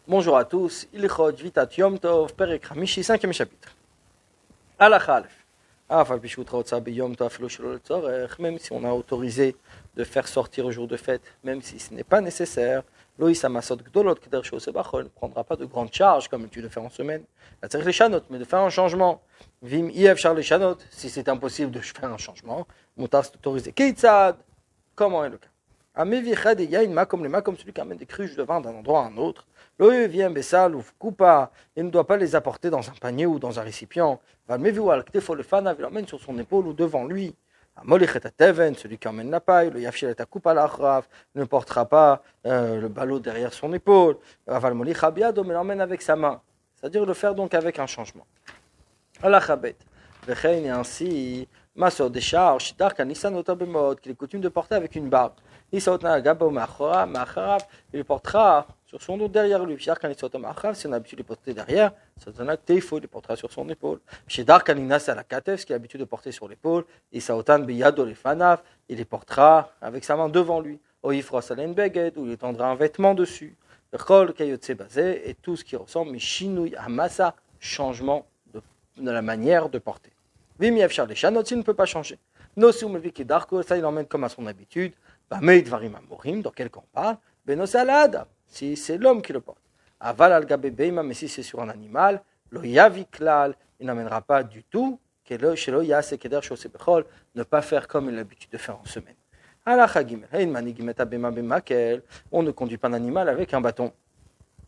Bonjour à tous, Ilchot Vitat Yom Tov, Perek Hamishi, 5e chapitre. Halakha Aleph. Même si on a autorisé de faire sortir au jour de fête, même si ce n'est pas nécessaire, ne prendra pas de grande charge comme tu le fais en semaine. Mais de faire un changement. Vim si c'est impossible de faire un changement, Moutar c'est autorisé. Keitzad, comment est le cas? Comme celui qui amène des cruches de vin d'un endroit à un autre. Il ne doit pas les apporter dans un panier ou dans un récipient. Il l'emmène sur son épaule ou devant lui. Celui qui emmène la paille, ne portera pas le ballot derrière son épaule. Mais l'emmène avec sa main. C'est-à-dire le faire donc avec un changement. Et ainsi, Masor des charges, qu'il est coutume de porter avec une barbe. Il le portera sur son dos derrière lui. Si on a l'habitude de porter derrière, il le portera sur son épaule. Chez Darkaninas à la Katef, ce qu'il a l'habitude de porter sur l'épaule, il les portera avec sa main devant lui. Ou il étendra un vêtement dessus. Et tout ce qui ressemble, mais Shinui Hamasa, changement de la manière de porter. Vimi Efchar les Shanot, il ne peut pas changer. Nosum Viki Darko, ça il emmène comme à son habitude. Bameid Varim Amorim, dans quel camp on parle. Benos Alada, si c'est l'homme qui le porte. Aval al Gabe Beima, mais si c'est sur un animal, lo Yaviklal, il n'amènera pas du tout. Shelo Yase Keder Shose Bechol, ne pas faire comme il a l'habitude de faire en semaine. Alacha Gimel, Hein Mani Gimeta Bema Bemakel, on ne conduit pas un animal avec un bâton.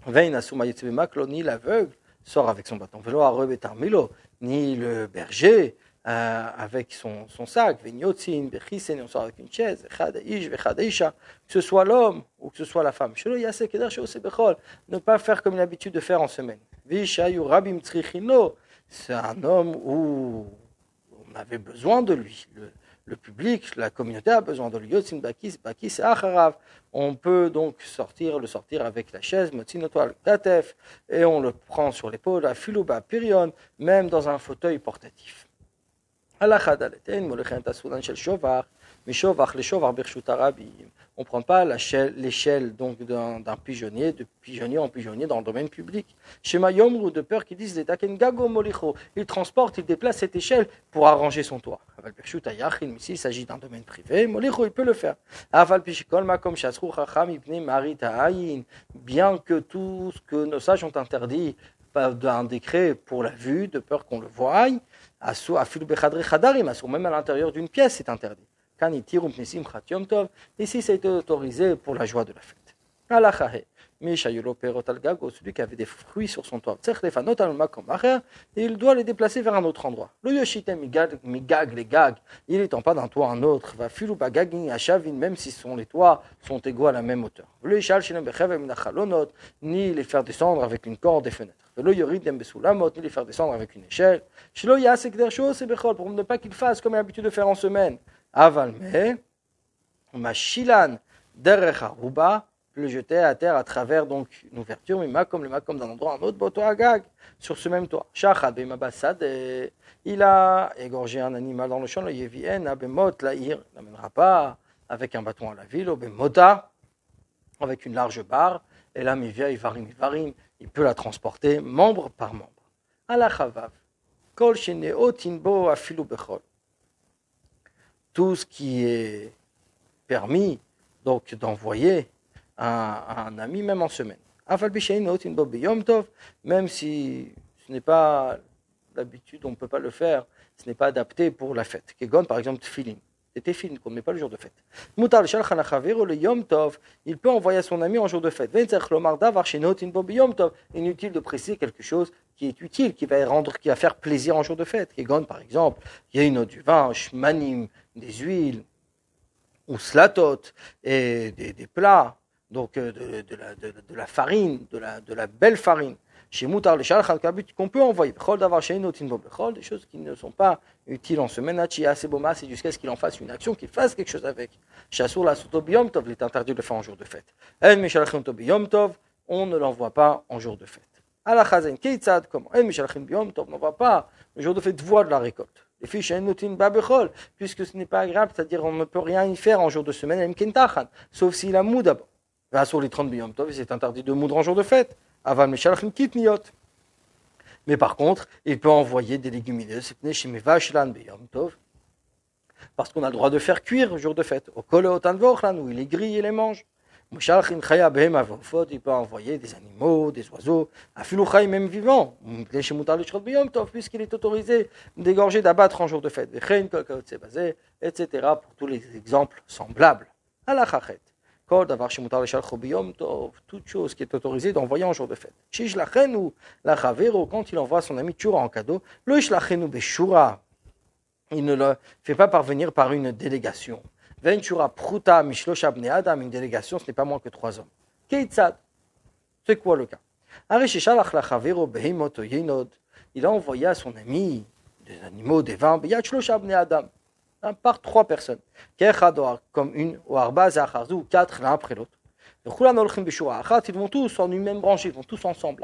Vein Asuma Yetzebema, ni l'aveugle sort avec son bâton. Velo Arebetar Milo, ni le berger avec son sac. Veignotzin, Bechisen, on sort avec une chaise. Chadaish, Vechadaisha, que ce soit l'homme ou que ce soit la femme. Shelo Yase Keder Shose Bechol, ne pas faire comme il a l'habitude de faire en semaine. Vishayu Rabim Tzrichino, c'est un homme où on avait besoin de lui. Le public, la communauté a besoin de lui. Yotzin Bakis et Acharav. On peut donc le sortir avec la chaise, Motzinotoal Katef, et on le prend sur l'épaule, à Filouba Pirion, même dans un fauteuil portatif. On ne prend pas l'échelle donc d'un pigeonnier, de pigeonnier en pigeonnier dans le domaine public. Shema Yomru, de peur qu'ils disent il transporte, il déplace cette échelle pour arranger son toit. Mais s'il s'agit d'un domaine privé, Molicho, il peut le faire. Bien que tout ce que nos sages ont interdit d'un décret pour la vue, de peur qu'on le voie, même à l'intérieur d'une pièce, c'est interdit. Ici, ça a été autorisé pour la joie de la fête. Celui qui avait des fruits sur son toit, il doit les déplacer vers un autre endroit. Il n'étend pas d'un toit à un autre, même si les toits sont égaux à la même hauteur. Ni les faire descendre avec une corde des fenêtres. Ni les faire descendre avec une échelle. Pour ne pas qu'il fasse comme il a l'habitude de faire en semaine. Avalme, Mashilan, derech haruba, le jeter à terre à travers donc une ouverture, mais comme d'un endroit à un autre, boto agag, sur ce même toit. Shachad bemabassad, il a égorgé un animal dans le champ, le yevien, abemot, il n'amènera pas avec un bâton à la ville, au bemota, avec une large barre, et là, mivia, ivarim, il peut la transporter membre par membre. Alachavav, kol sheneo tinbo afilu bechol. Tout ce qui est permis donc d'envoyer à un ami même en semaine. Même si ce n'est pas l'habitude, on ne peut pas le faire, ce n'est pas adapté pour la fête. Kegon par exemple tefilin, des tefilin qu'on ne met pas le jour de fête. Il peut envoyer à son ami en jour de fête. Inutile de préciser quelque chose qui est utile, qui va faire plaisir en jour de fête. Kegon par exemple, il y a une eau du vin, shmanim, des huiles, ou slatot, et des plats, donc de la farine, de la belle farine. Chez Moutar, qu'on peut envoyer, des choses qui ne sont pas utiles en semaine, c'est jusqu'à ce qu'il en fasse une action, qu'il fasse quelque chose avec. Chassur la sotobiom tov, il est interdit de le faire en jour de fête. On ne l'envoie pas en jour de fête. Alachazen, keitzad, comment? On n'envoie pas le jour de fête, voie de la récolte. Les fiches puisque ce n'est pas agréable, c'est-à-dire on ne peut rien y faire en jour de semaine, sauf s'il a moud d'abord. Sur les 30 biyom tov, c'est interdit de moudre en jour de fête. Aval Meshalachim Kitniot. Mais par contre, il peut envoyer des légumineuses, parce qu'on a le droit de faire cuire le jour de fête. Au Kol Otan Vochlan, où il les grille et les mange. Il peut envoyer des animaux, des oiseaux, Afilouchaï même vivants, puisqu'il est autorisé d'égorger, d'abattre en jour de fête, etc. pour tous les exemples semblables. Alachachet. Toute chose qui est autorisée d'envoyer en jour de fête. Quand il envoie son ami Tchoura en cadeau, il ne le fait pas parvenir par une délégation. Une délégation, ce n'est pas moins que 3 hommes. C'est quoi le cas? Il a envoyé à son ami des animaux, des vins, par 3 personnes. Comme une, ou 4 l'un après l'autre. Ils vont tous en une même branche, ils vont tous ensemble.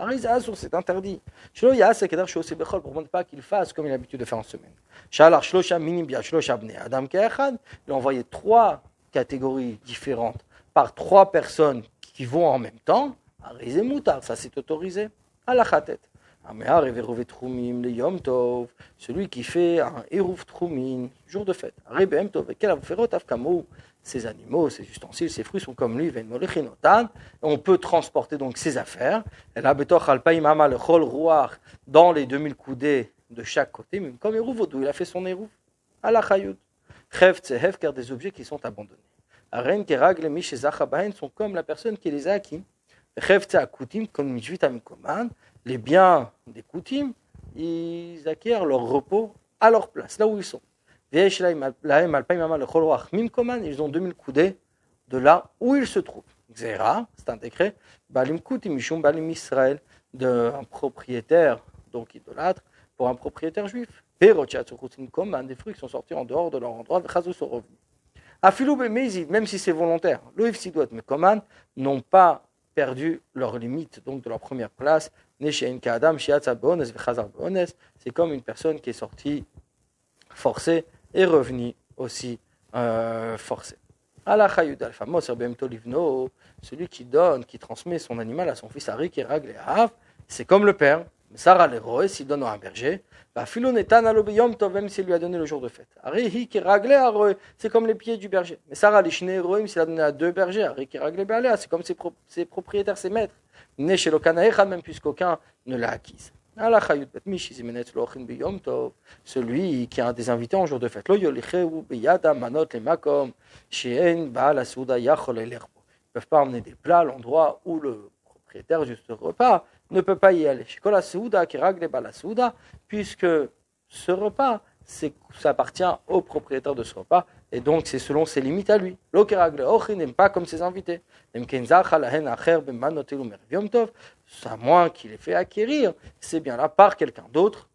C'est interdit. Pour ne pas qu'il fasse comme il a l'habitude de faire en semaine. Il a envoyé 3 catégories différentes par 3 personnes qui vont en même temps. Ça c'est autorisé. Celui qui fait un Eruv Troumin, jour de fête. Ces animaux, ces ustensiles, ces fruits sont comme lui. On peut transporter donc ses affaires. Dans les 2000 coudées de chaque côté, même comme Eruv, d'où il a fait son Eruv. Car des objets qui sont abandonnés. Sont comme la personne qui les a acquis. Comme les biens des Koutim, ils acquièrent leur repos à leur place, là où ils sont. Ils ont 2000 coudées de là où ils se trouvent. C'est un décret, d'un propriétaire, donc idolâtre, pour un propriétaire juif. Des fruits qui sont sortis en dehors de leur endroit, même si c'est volontaire, n'ont pas perdu leur limite, donc de leur première place. C'est comme une personne qui est sortie forcée et revenue aussi forcée. Celui qui donne, qui transmet son animal à son fils Ari, c'est comme le père. Sarah l'héroï, s'il donne à un berger, même s'il lui a donné le jour de fête. C'est comme les pieds du berger. Mais Sarah l'héroï, s'il a donné à 2 bergers, c'est comme ses propriétaires, ses maîtres. Même puisqu'aucun ne l'a acquise. Celui qui a des invités en jour de fête. Ils ne peuvent pas emmener des plats à l'endroit où le propriétaire de ce repas ne peut pas y aller. Puisque ce repas, ça appartient au propriétaire de ce repas, et donc c'est selon ses limites à lui. Il n'aime pas comme ses invités. À moins qu'il ait fait acquérir, c'est bien là par quelqu'un d'autre,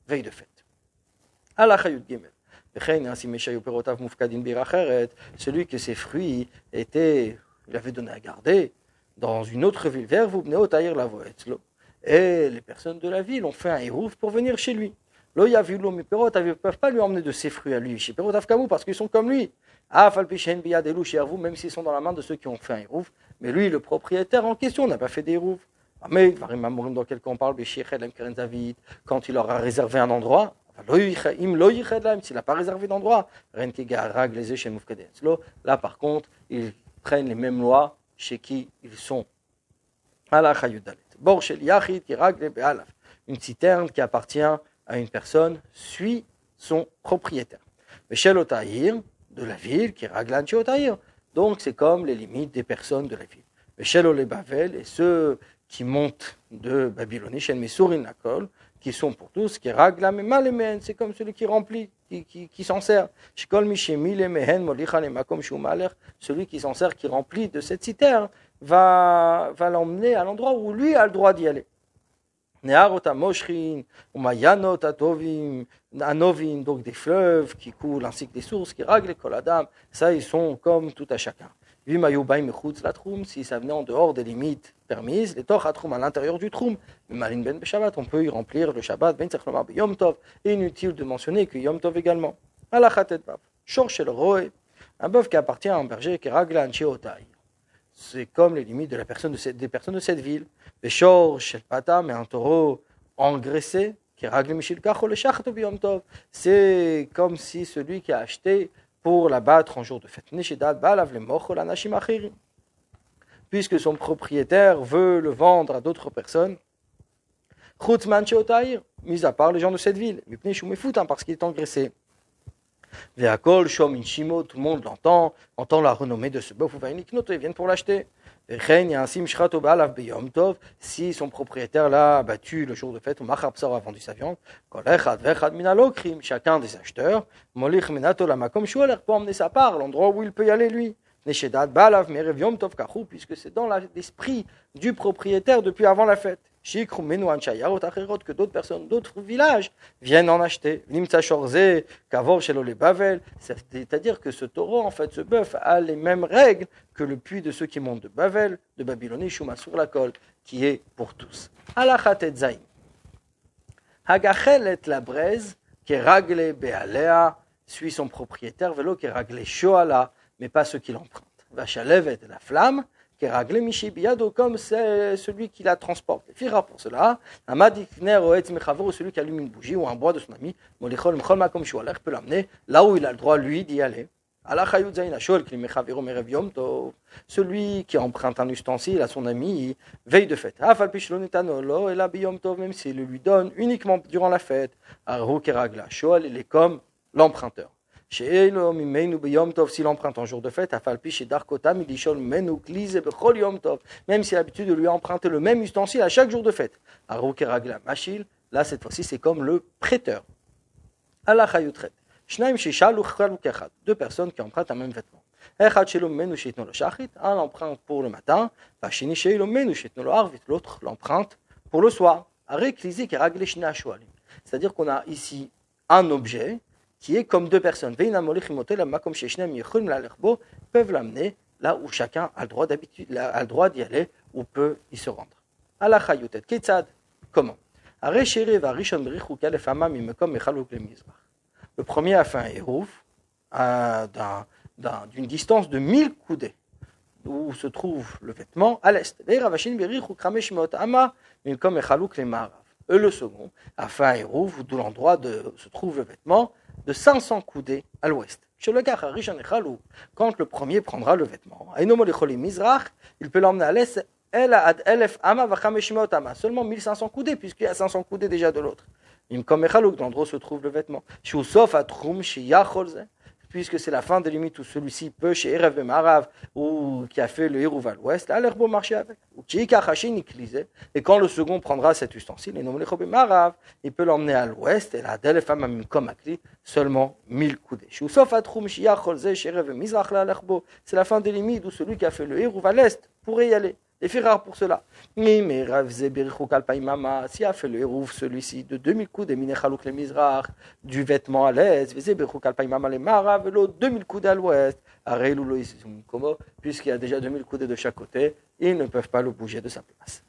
veille de fête. Celui que ses fruits il avait donné à garder dans une autre ville, et les personnes de la ville ont fait un hérouf pour venir chez lui. Ils ne peuvent pas lui emmener de ses fruits à lui, parce qu'ils sont comme lui. Même s'ils sont dans la main de ceux qui ont fait un hérouf, mais lui, le propriétaire en question, n'a pas fait des héroufs. Dans quel cas on parle, quand il leur a réservé un endroit, s'il n'a pas réservé d'endroit, là par contre, ils prennent les mêmes lois chez qui ils sont. Une citerne qui appartient à une personne suit son propriétaire. De la ville, qui raglan Otahir. Donc c'est comme les limites des personnes de la ville. Et ceux qui montent de Babylone, qui sont pour tous, qui ragla c'est comme celui qui remplit, qui s'en sert. Celui qui s'en sert, qui remplit de cette citerne, va l'emmener à l'endroit où lui a le droit d'y aller. Donc des fleuves qui coulent ainsi que des sources qui règlent les koladam, ça ils sont comme tout à chacun. Si ça venait en dehors des limites permises, les toch à l'intérieur du troum, on peut y remplir le Shabbat, et inutile de mentionner que Yom Tov également. Un bœuf qui appartient à un berger qui règle un Cheotai. c'est comme les limites de des personnes de cette ville. Beshor shel pata, mais un taureau engraissé, qui ragle mishil kachol le shachto biyom tov. C'est comme si celui qui a acheté pour l'abattre en jour de fête. Neshedad balav le mochol anashim achirim. Puisque son propriétaire veut le vendre à d'autres personnes, chutzman sheotair, mis à part les gens de cette ville, mipnei shu mefutam, parce qu'il est engraissé. Ve'akol shom inshimo, tout le monde l'entend, entend la renommée de ce bœuf, ou va'iniknoto, ils viennent pour l'acheter. Ve'chein yasim shchato ba'alav biyom tov, si son propriétaire l'a abattu le jour de fête, ou machar psar a vendu sa viande, kol echad ve'echad min halokrim, chacun des acheteurs, molich menato la makom shualer, peut emmener sa part, l'endroit où il peut y aller lui. Neshedat ba'alav merev yom tov kachou, puisque c'est dans l'esprit du propriétaire depuis avant la fête. Shikru menu anchayarot acherot, que d'autres personnes, d'autres villages viennent en acheter. Nimtsa shorze kavor shelo le bavel, c'est-à-dire que ce taureau, en fait, ce bœuf, a les mêmes règles que le puits de ceux qui montent de Bavel, de Babylonie, Shuma sur la colle, qui est pour tous. Halachat et zayin. Hagachel et la braise, qui ragle bealea, suit son propriétaire, vélo qui ragle shoala, mais pas ceux qui l'empruntent. Vachalev et la flamme, qui ragle mishi biyado, comme c'est celui qui la transporte. Fira pour cela, amadikner oetz mechavor, celui qui allume une bougie ou un bois de son ami, molichol mechol makom shoalech, peut l'amener là où il a le droit, lui, d'y aller. Celui qui emprunte un ustensile à son ami, veille de fête. Même s'il le lui donne uniquement durant la fête. Il est comme l'emprunteur. S'il emprunte en jour de fête, même s'il a l'habitude de lui emprunter le même ustensile à chaque jour de fête. Là, cette fois-ci, c'est comme le prêteur. Deux personnes qui empruntent un même vêtement. Un l'emprunte pour le matin, l'autre l'emprunte pour le soir. C'est-à-dire qu'on a ici un objet qui est comme deux personnes. Peuvent l'amener là où chacun a le droit d'y aller ou peut y se rendre. Comment? Le premier a fait un hérouf d'une distance de 1000 coudées, où se trouve le vêtement, à l'est. Et le second a fait un hérouf d'où l'endroit se trouve le vêtement, de 500 coudées à l'ouest. Quand le premier prendra le vêtement, il peut l'emmener à l'est, seulement 1500 coudées, puisqu'il y a 500 coudées déjà de l'autre. Comme l'endroit où se trouve le vêtement. Puisque c'est la fin de limite où celui-ci peut, chez Erev et Marav, ou qui a fait le hérouv à l'ouest, à l'air beau marcher avec. Et quand le second prendra cet ustensile, il peut l'emmener à l'ouest, et la Delefam comme Akli, seulement 1000 coudées. C'est la fin des limites où celui qui a fait le hérouv à l'est pourrait y aller. Et fait rare pour cela. Mais s'il a fait le hérouf, celui-ci, de 2000 coups de minechalouk le mizrach, du vêtement à l'est, 2000 coups à l'ouest, puisqu'il y a déjà 2000 coups de chaque côté, ils ne peuvent pas le bouger de sa place.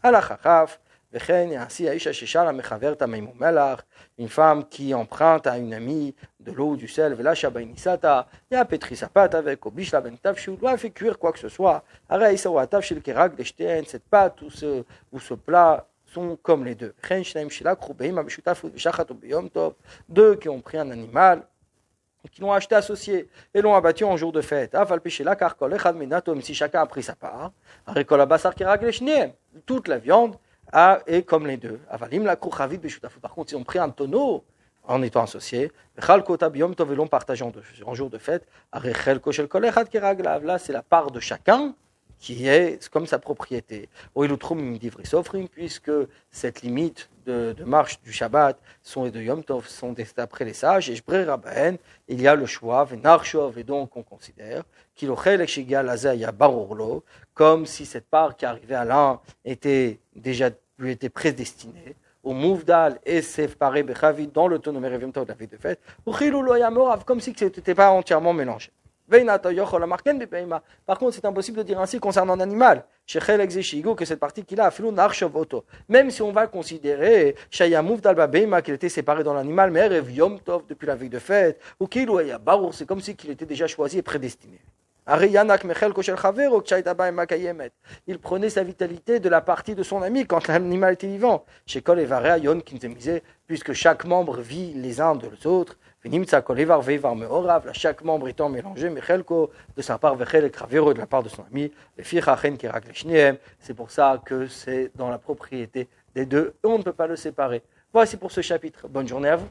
Une femme qui emprunte à une amie de l'eau du sel, il a pétri sa pâte avec, doit fait cuire quoi que ce soit. Cette pâte ou ce plat sont comme les deux. Deux qui ont pris un animal, qui l'ont acheté associé et l'ont abattu en jour de fête. Si chacun a pris sa part, toute la viande est comme les deux. Par contre, ils ont pris un tonneau en étant associés, et l'ont partagé en jour de fête. Là, c'est la part de chacun qui est comme sa propriété. Puisque cette limite de marche du Shabbat sont de Yom Tov, sont d'après les sages, et il y a le choix, et donc on considère qu'il comme si cette part qui arrivait à l'un lui était prédestinée, au Mouvdal et séparé dans le tonneau Yom Tov de la veille de fête, comme si ce n'était pas entièrement mélangé. Par contre, c'est impossible de dire ainsi concernant un animal. Que cette partie qu'il a, même si on va considérer qu'il était séparé dans l'animal, mais Yom Tov depuis la veille de fête, ou c'est comme si qu'il était déjà choisi et prédestiné. Il prenait sa vitalité de la partie de son ami quand l'animal était vivant. Puisque chaque membre vit les uns des autres. Chaque membre étant mélangé, de sa part, de la part de son ami. C'est pour ça que c'est dans la propriété des deux et on ne peut pas le séparer. Voici pour ce chapitre. Bonne journée à vous.